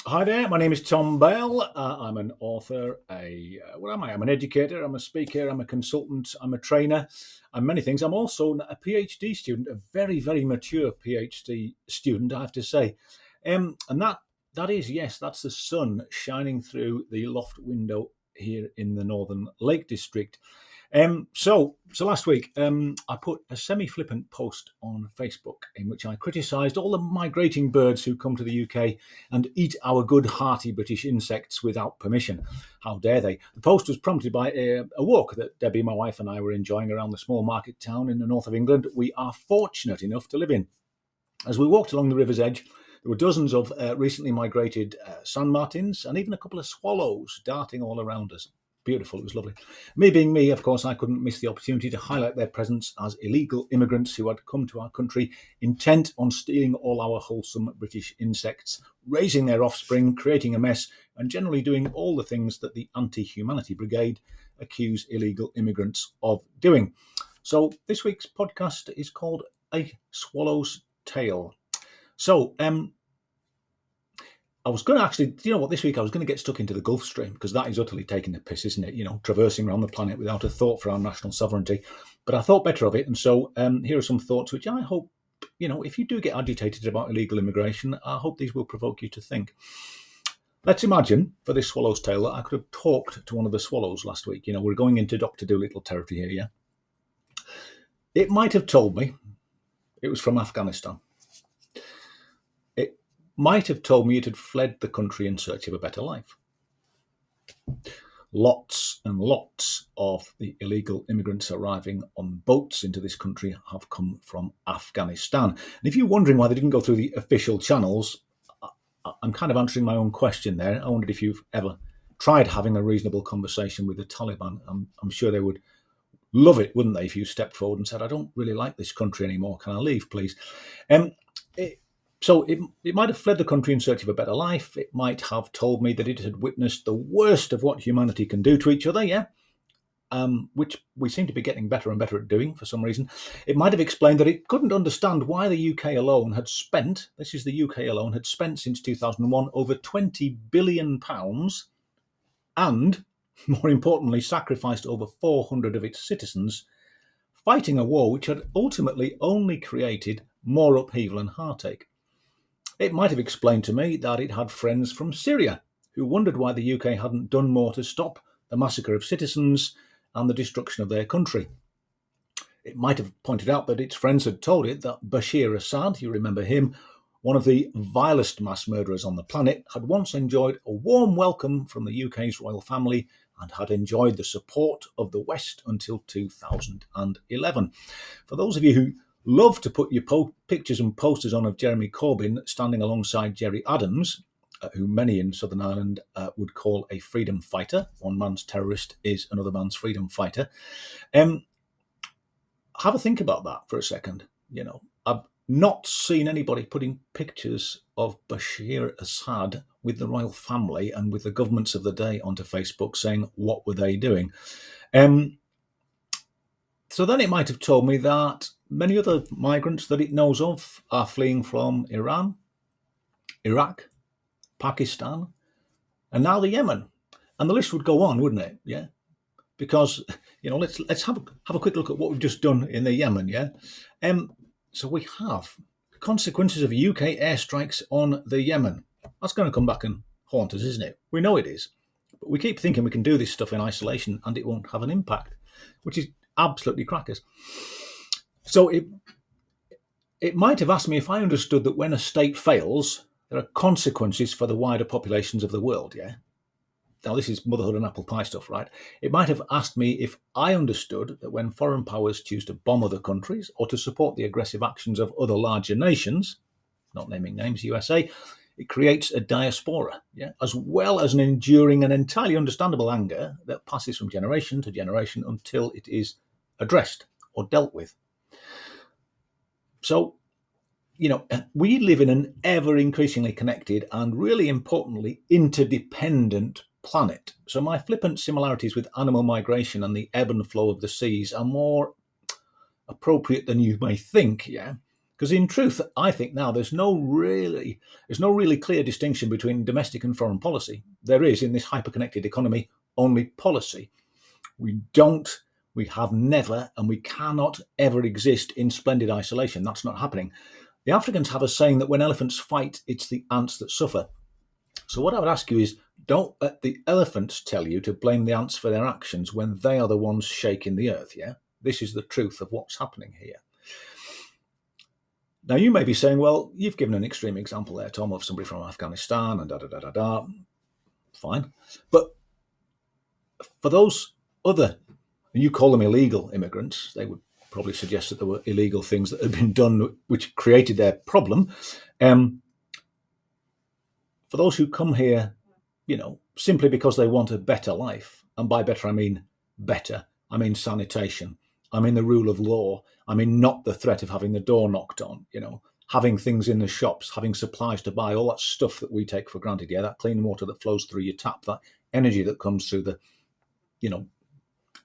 Hi there, my name is Tom Bell. I'm an author, what am I? I'm an educator, I'm a speaker, I'm a consultant, I'm a trainer, I'm many things. I'm also a PhD student, a very, very mature PhD student, I have to say. And that is, yes, that's the sun shining through the loft window here in the Northern Lake District. So last week, I put a semi-flippant post on Facebook in which I criticised all the migrating birds who come to the UK and eat our good, hearty British insects without permission. How dare they? The post was prompted by a walk that Debbie, my wife, and I were enjoying around the small market town in the north of England we are fortunate enough to live in. As we walked along the river's edge, there were dozens of recently migrated sand martins and even a couple of swallows darting all around us. Beautiful, it was lovely. Me being me, of course, I couldn't miss the opportunity to highlight their presence as illegal immigrants who had come to our country intent on stealing all our wholesome British insects, raising their offspring, creating a mess, and generally doing all the things that the Anti-Humanity Brigade accuse illegal immigrants of doing. So this week's podcast is called A Swallow's Tail. So, I was going to actually, this week I was going to get stuck into the Gulf Stream because that is utterly taking the piss, isn't it? Traversing around the planet without a thought for our national sovereignty. But I thought better of it. And so here are some thoughts which I hope, if you do get agitated about illegal immigration, I hope these will provoke you to think. Let's imagine for this swallow's tail that I could have talked to one of the swallows last week. We're going into Dr. Dolittle territory here, yeah? It might have told me it was from Afghanistan. It might have told me it had fled the country in search of a better life. Lots and lots of the illegal immigrants arriving on boats into this country have come from Afghanistan. And if you're wondering why they didn't go through the official channels, I'm kind of answering my own question there. I wondered if you've ever tried having a reasonable conversation with the Taliban. I'm sure they would love it, wouldn't they, if you stepped forward and said, I don't really like this country anymore. Can I leave, please? So it might have fled the country in search of a better life. It might have told me that it had witnessed the worst of what humanity can do to each other, yeah, which we seem to be getting better and better at doing for some reason. It might have explained that it couldn't understand why the UK alone had spent, this is the UK alone, had spent since 2001 over £20 billion and, more importantly, sacrificed over 400 of its citizens fighting a war which had ultimately only created more upheaval and heartache. It might have explained to me that it had friends from Syria who wondered why the UK hadn't done more to stop the massacre of citizens and the destruction of their country. It might have pointed out that its friends had told it that Bashir Assad, you remember him, one of the vilest mass murderers on the planet, had once enjoyed a warm welcome from the UK's royal family and had enjoyed the support of the West until 2011. For those of you who love to put your pictures and posters on of Jeremy Corbyn standing alongside Gerry Adams, who many in Southern Ireland would call a freedom fighter. One man's terrorist is another man's freedom fighter. Have a think about that for a second. I've not seen anybody putting pictures of Bashir Assad with the royal family and with the governments of the day onto Facebook saying, what were they doing? So then it might have told me that many other migrants that it knows of are fleeing from Iran, Iraq, Pakistan, and now the Yemen. And the list would go on, wouldn't it? Yeah. Because, let's have a quick look at what we've just done in the Yemen, yeah? So we have consequences of UK airstrikes on the Yemen. That's going to come back and haunt us, isn't it? We know it is. But we keep thinking we can do this stuff in isolation and it won't have an impact, which is absolutely crackers. So it might have asked me if I understood that when a state fails, there are consequences for the wider populations of the world, yeah? Now, this is motherhood and apple pie stuff, right? It might have asked me if I understood that when foreign powers choose to bomb other countries or to support the aggressive actions of other larger nations, not naming names, USA, it creates a diaspora, yeah, as well as an enduring and entirely understandable anger that passes from generation to generation until it is addressed or dealt with. So, we live in an ever increasingly connected and really importantly interdependent planet. So my flippant similarities with animal migration and the ebb and flow of the seas are more appropriate than you may think, yeah? Because in truth, I think now there's no really clear distinction between domestic and foreign policy. There is, in this hyper-connected economy, only policy. We have never, and we cannot ever exist in splendid isolation. That's not happening. The Africans have a saying that when elephants fight, it's the ants that suffer. So what I would ask you is, don't let the elephants tell you to blame the ants for their actions when they are the ones shaking the earth, yeah? This is the truth of what's happening here. Now, you may be saying, well, you've given an extreme example there, Tom, of somebody from Afghanistan and da-da-da-da-da. Fine. But for those other, and you call them illegal immigrants, they would probably suggest that there were illegal things that had been done which created their problem. For those who come here, simply because they want a better life, and by better I mean better, I mean sanitation, I mean the rule of law, I mean not the threat of having the door knocked on, having things in the shops, having supplies to buy, all that stuff that we take for granted, that clean water that flows through your tap, that energy that comes through the,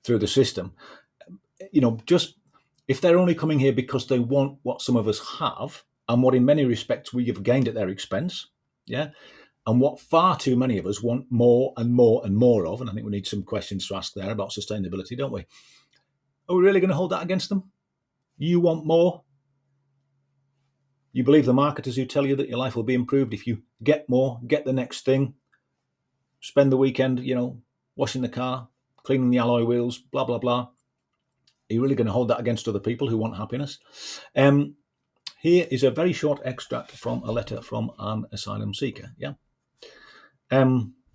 through the system, just if they're only coming here because they want what some of us have, and what in many respects we have gained at their expense, and what far too many of us want more and more and more of, and I think we need some questions to ask there about sustainability, don't we? Are we really going to hold that against them? You want more? You believe the marketers who tell you that your life will be improved if you get more, get the next thing, spend the weekend, washing the car, cleaning the alloy wheels, blah, blah, blah. Are you really going to hold that against other people who want happiness? Here is a very short extract from a letter from an asylum seeker.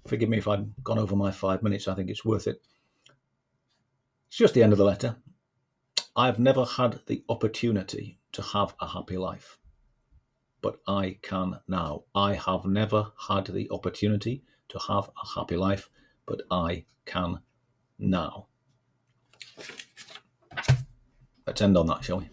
Forgive me if I've gone over my 5 minutes. I think it's worth it. It's just the end of the letter. I've never had the opportunity to have a happy life, but I can now. I have never had the opportunity to have a happy life, but I can now. Let's end on that, shall we?